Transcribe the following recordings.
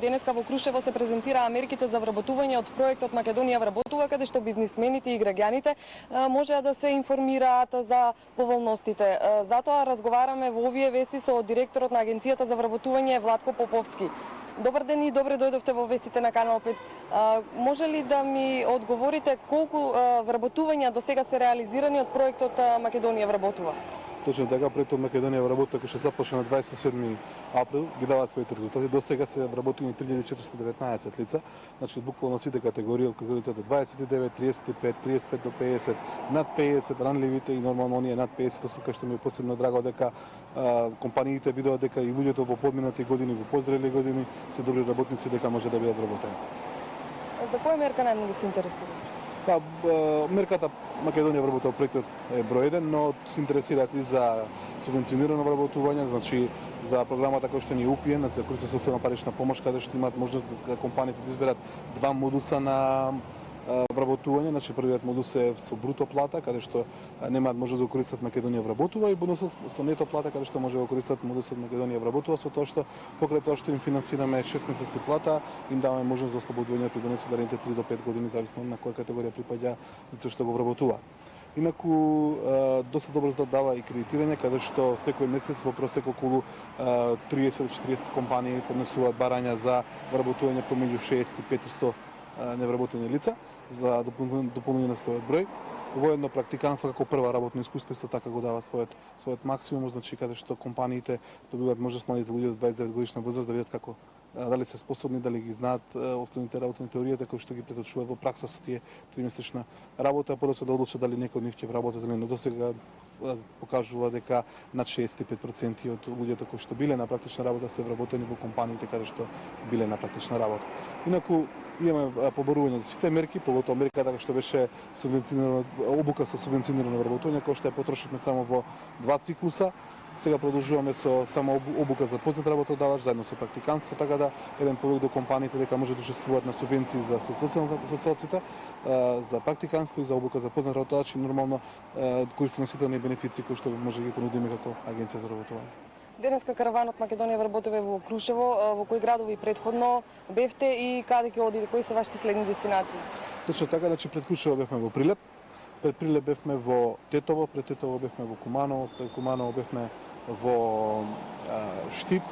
Денеска во Крушево се презентираа мерките за вработување од проектот Македонија вработува, каде што бизнисмените и граѓаните можеа да се информираат за поволностите. Затоа разговараме во овие вести со директорот на Агенцијата за вработување Владко Поповски. Добар ден и добре дојдовте во вестите на Канал 5. Може ли да ми одговорите колку вработувања до сега се реализирани од проектот Македонија вработува? Точно така, проектот Македонија вработува кој што започна на 27 април, ги даваат своите резултати. До сега се вработени 3419 лица, значи буквално сите категории, категориите од 29, 35, 35 до 50, над 50 ранливите и нормално оние над 50 со кој што ми е посебно драго дека компаниите видоа дека и луѓето во подминати години, во позрели години се добри работници дека може да бидат вработени. За која мерка најмногу се интересува? Мерката Македонија вработува проектот е број 1, но се интересираат и за субвенционирано вработување, значи за програмата која што ни е УПИЕН, за која се социјална парична помош, каде што имаат можност да компаниите да изберат два модуса на вработување, значи првиот модус е со бруто плата, каде што немаат можност да го користат Македонија вработува, и бонусот со нето плата, каде што може да го користат модусот Македонија вработува, со тоа што покрај тоа што им финансираме 6 месеци плата, им даваме можност за ослободување при донесувањето 3 до 5 години зависно на која категорија припаѓа лице што го вработува. Инаку доста добро дава и кредитирање, каде што секој месец во просек околу 30-40 компании поднесуваат барања за вработување помеѓу 60 и 500 невработени лица за дополнување на својот број. Воедно практиканство како прва работно искуство исто така го дава својот максимум, значи каде што компаниите добиваат можност младите луѓе до 29 годишна возраст да видат како дали се способни, дали ги знаат основните работни теоријата кои што ги преточуваат во пракса со тие 3-месечна работа, а после да одлучат дали некој од нив ќе вработат или не. Досега покажува дека над 65% од луѓето кои што биле на практична работа се вработени во компаниите каде што биле на практична работа. Инаку имаме поборување за сите мерки, поготоа мерката што беше субвенционирана обука со субвенционирано вработување, кој што ја потрошивме само во 2 циклуса. Сега продолжуваме со само обука за познат работодавач заедно со практиканство, така да еден повик до компаниите дека може да учествуваат на субвенции за социјалците, за практиканство и за обука за познат работодавач и нормално користиме сите оние бенефиции кои што може да ги понудиме како Агенција за вработување. Денеска караванот Македонија вработува во Крушево, во кои градови претходно бевте и каде ќе одите, кои се вашите следни дестинации? Точно така, значи пред Крушево бевме во Прилеп, пред Прилеп бевме во Тетово, пред Тетово бевме во Куманово, пред Куманово бевме во Штип,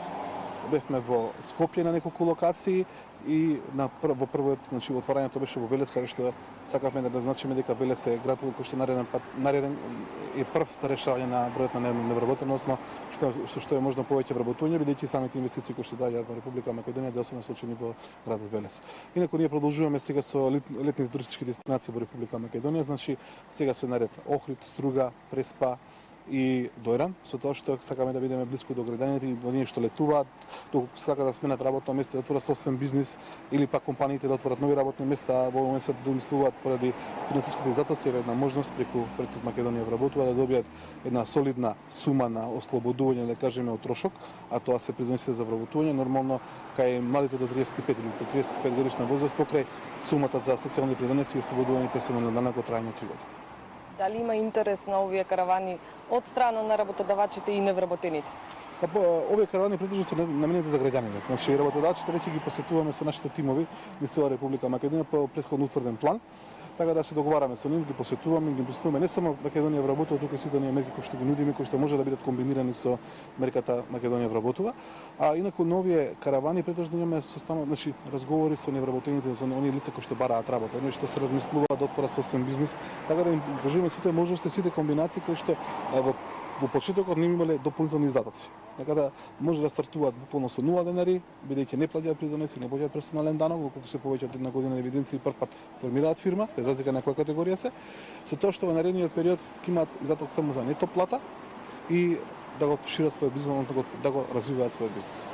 бевме во Скопје на неколку локации и во првиот, значи отварањето беше во Велес, каде што сакавме да назначиме дека Велес е град кој што нареден е прв за решавање на бројот на невработеност, што е можно повеќе вработување, бидејќи самите инвестиции кои што доаѓаат во Република Македонија да се насочени во градот Велес. Инаку ние продолжуваме сега со летните туристички дестинации во Република Македонија, значи сега се наред Охрид, Струга, Преспа и Дојран, со тоа што сакаме да бидеме блиску до граѓаните и до оние што летуваат, доколку сакаат да сменат работно место, да отворат собствен бизнис или пак компаниите да отворат нови работни места, во момент се домислуваат поради финансиските издатоци, една можност преку проектот Македонија вработува да добијат една солидна сума на ослободување, да кажеме, од трошок, а тоа се придонесе за вработување, нормално кај младите до 35 или до 35 годишна возраст покрај сумата за социјални придонеси и ослободување персонален данък во трајање 3 години. Дали има интерес на овие каравани од страна на работодавачите и невработените? Овие каравани претежно се наменети за граѓаните. Значи работодавачите веќе ги посетуваме со нашите тимови низ цела Република Македонија по претходно утврден план. Така да се договараме со нив, ги посетуваме, ги представуваме не само Македонија вработува, тука сите оние мерки кои што ги нудиме, кои што може да бидат комбинирани со мерката Македонија вработува. А инаку новие каравани претежно имаме состанок, значи разговори со невработените, со оние лица кои што бараат работа, оние што се размислуваат да отворат собствен бизнис, така да им кажуваме сите можности, сите комбинации кои што во почетокот не имале дополнителни издатоци. Така да може да стартуваат буквално со 0 денари, бидејќи не плаќаат придонеси, не плаќаат персонален данок, доколку се повеќат една година евиденција и прв пат формираат фирма, без разлика на која категорија се, со тоа што во наредниот период ќе имаат издаток само за нето плата и да го шират својот бизнис, да го развиваат својот бизнис.